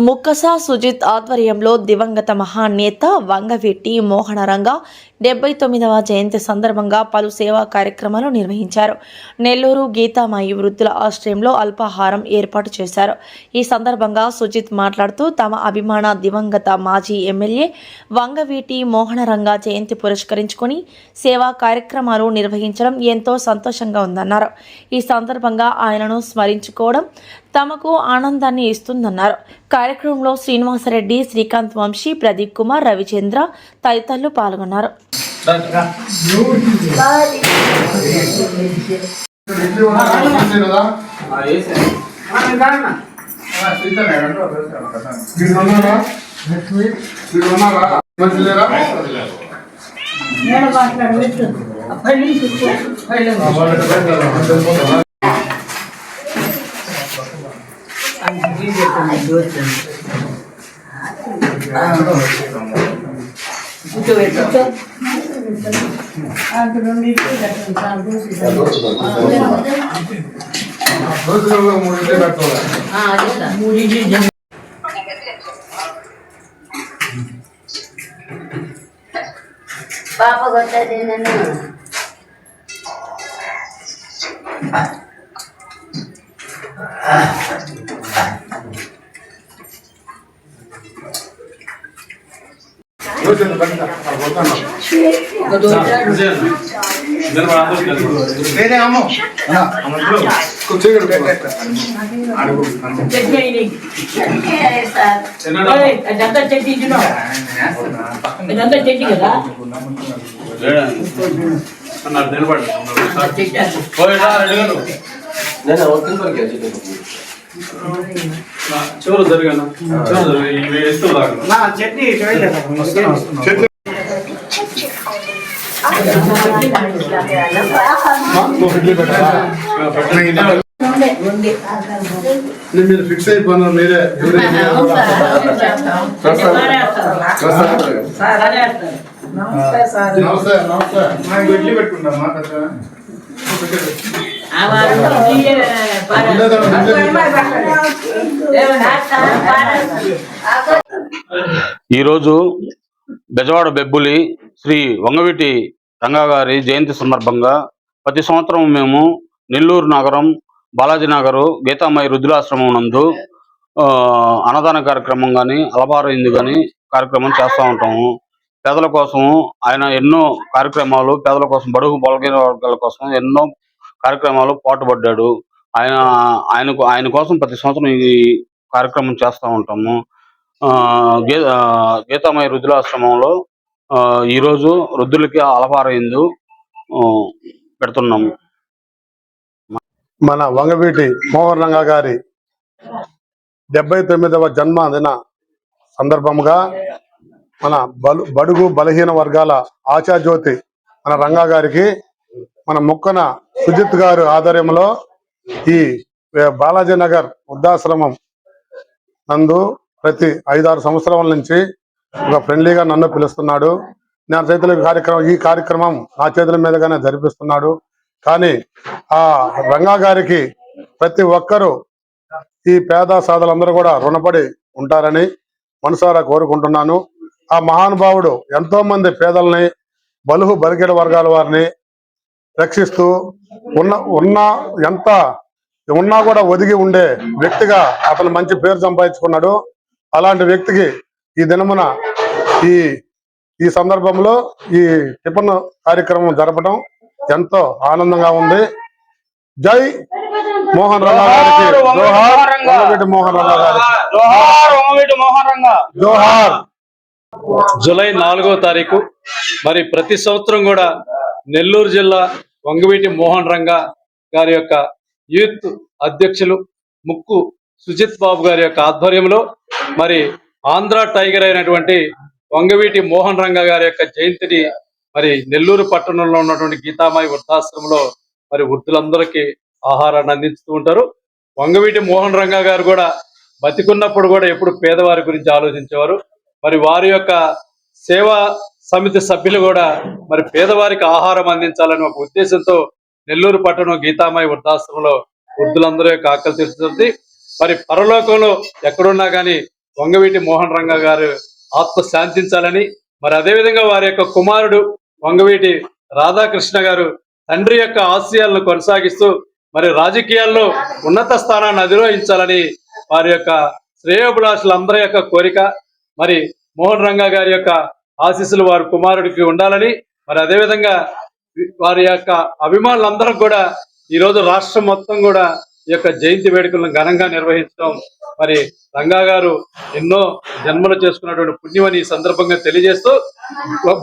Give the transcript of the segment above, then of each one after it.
ముక్కస సుజిత్ ఆధ్వర్యంలో దివంగత మహానేత వంగవీటి మోహనరంగ 79వ జయంతి సందర్భంగా పలు సేవా కార్యక్రమాలు నిర్వహించారు. నెల్లూరు గీతామాయి వృద్ధుల ఆశ్రయంలో అల్పాహారం ఏర్పాటు చేశారు. ఈ సందర్భంగా సుజిత్ మాట్లాడుతూ తమ అభిమాన దివంగత మాజీ ఎమ్మెల్యే వంగవీటి మోహనరంగ జయంతి పురస్కరించుకొని సేవా కార్యక్రమాలు నిర్వహించడం ఎంతో సంతోషంగా ఉందన్నారు. ఈ సందర్భంగా ఆయనను స్మరించుకోవడం తమకు ఆనందాన్ని ఇస్తుందన్నారు. కార్యక్రమంలో శ్రీనివాసరెడ్డి, శ్రీకాంత్ వంశీ, ప్రదీప్ కుమార్, రవిచంద్ర తదితరులు పాల్గొన్నారు. పాప కొట్టది నన్ను చివరు జరిగాను చట్నీ మీరు ఫిక్స్ అయిపోయినా మీరే నమస్తే నమస్తే నాకు ఇడ్లీ పెట్టుకుంటామా ఈరోజు బెజవాడ బెబ్బులి శ్రీ వంగవీటి రంగా గారి జయంతి సందర్భంగా ప్రతి సంవత్సరం మేము నెల్లూరు నగరం బాలాజీ నగరు గీతామాయి వృద్ధులాశ్రమం నందు అన్నదాన కార్యక్రమం కానీ అలపారైంది కానీ కార్యక్రమం చేస్తూ ఉంటాము. పేదల కోసం ఆయన ఎన్నో కార్యక్రమాలు, పేదల కోసం, బడుగు బలహీన వర్గాల కోసం ఎన్నో కార్యక్రమాలు పాటుపడ్డాడు. ఆయన కోసం ప్రతి సంవత్సరం ఈ కార్యక్రమం చేస్తూ ఉంటాము. గీతామాయి వృద్ధులాశ్రమంలో ఈరోజు వృద్ధులకి అలపారైందు పెడుతున్నాము. మన వంగవీటి మోహన్ రంగా గారి 79వ జన్మదిన సందర్భంగా మన బడుగు బలహీన వర్గాల ఆశాజ్యోతి మన రంగా గారికి మన ముక్కన సుజిత్ గారు ఆధ్వర్యంలో ఈ బాలాజీ నగర్ వృద్ధాశ్రమం నందు ప్రతి 5-6 సంవత్సరాల నుంచి ఒక ఫ్రెండ్లీగా నన్ను పిలుస్తున్నాడు. నా చేతుల ఈ కార్యక్రమం నా చేతుల మీదుగానే జరిపిస్తున్నాడు. కానీ ఆ రంగా గారికి ప్రతి ఒక్కరూ ఈ పేద సాధులందరూ కూడా రుణపడి ఉంటారని మనసారా కోరుకుంటున్నాను. ఆ మహానుభావుడు ఎంతో మంది పేదల్ని, బలుహు బలిగిన వర్గాల వారిని రక్షిస్తూ ఎంత ఉన్నా కూడా ఒదిగి ఉండే వ్యక్తిగా అతను మంచి పేరు సంపాదించుకున్నాడు. అలాంటి వ్యక్తికి ఈ దినమున ఈ సందర్భంలో ఈ టిఫిన్ కార్యక్రమం జరపడం ఎంతో ఆనందంగా ఉంది. జై మోహన్ రంగా గారికి జోహార్, వంగవీటి మోహన్ రంగా గారికి జోహార్. జూలై 4వ తారీఖు మరి ప్రతి సంవత్సరం కూడా నెల్లూరు జిల్లా వంగవీటి మోహన్ రంగా గారి యొక్క యూత్ అధ్యక్షులు ముక్కు సుజిత్ బాబు గారి యొక్క ఆధ్వర్యంలో మరి ఆంధ్ర టైగర్ అయినటువంటి వంగవీటి మోహన్ రంగా గారి యొక్క జయంతిని మరి నెల్లూరు పట్టణంలో ఉన్నటువంటి గీతామాయి వృద్ధాశ్రమంలో మరి వృద్ధులందరికీ ఆహారాన్ని అందిస్తూ ఉంటారు. వంగవీటి మోహన్ రంగా గారు కూడా బతికున్నప్పుడు కూడా ఎప్పుడు పేదవారి గురించి ఆలోచించేవారు. మరి వారి యొక్క సేవా సమితి సభ్యులు కూడా మరి పేదవారికి ఆహారం అందించాలని ఒక ఉద్దేశంతో నెల్లూరు పట్టణం గీతామాయి వృద్ధాశ్రమంలో వృద్ధులందరూ యొక్క ఆకలి తీరుతుంది. మరి పరలోకంలో ఎక్కడున్నా కానీ వంగవీటి మోహన్ రంగా గారు ఆత్మ శాంతించాలని, మరి అదేవిధంగా వారి యొక్క కుమారుడు వంగవీటి రాధాకృష్ణ గారు తండ్రి యొక్క ఆశయాలను కొనసాగిస్తూ మరి రాజకీయాల్లో ఉన్నత స్థానాన్ని అధిరోహించాలని వారి యొక్క శ్రేయోభిలాషులందరి యొక్క కోరిక. మరి మోహన్ రంగా గారి యొక్క ఆశీస్సులు వారి కుమారుడికి ఉండాలని, మరి అదేవిధంగా వారి యొక్క అభిమానులందరూ కూడా ఈరోజు రాష్ట్రం మొత్తం కూడా ఈ యొక్క జయంతి వేడుకలను ఘనంగా నిర్వహించడం మరి రంగా గారు ఎన్నో జన్మలు చేసుకున్నటువంటి పుణ్యమని ఈ సందర్భంగా తెలియజేస్తూ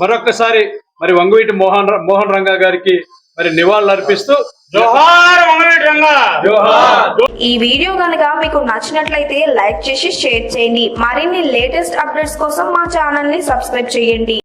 మరొక్కసారి మరి వంగవీటి మోహన్ రంగా గారికి మరి నివాళులు అర్పిస్తూ జోహార్ వంగవీటి రంగా, జోహార్. ఈ వీడియో కనుక మీకు నచ్చినట్లయితే లైక్ చేసి షేర్ చేయండి. మరిన్ని లేటెస్ట్ అప్డేట్స్ కోసం మా ఛానల్ ని సబ్స్క్రైబ్ చేయండి.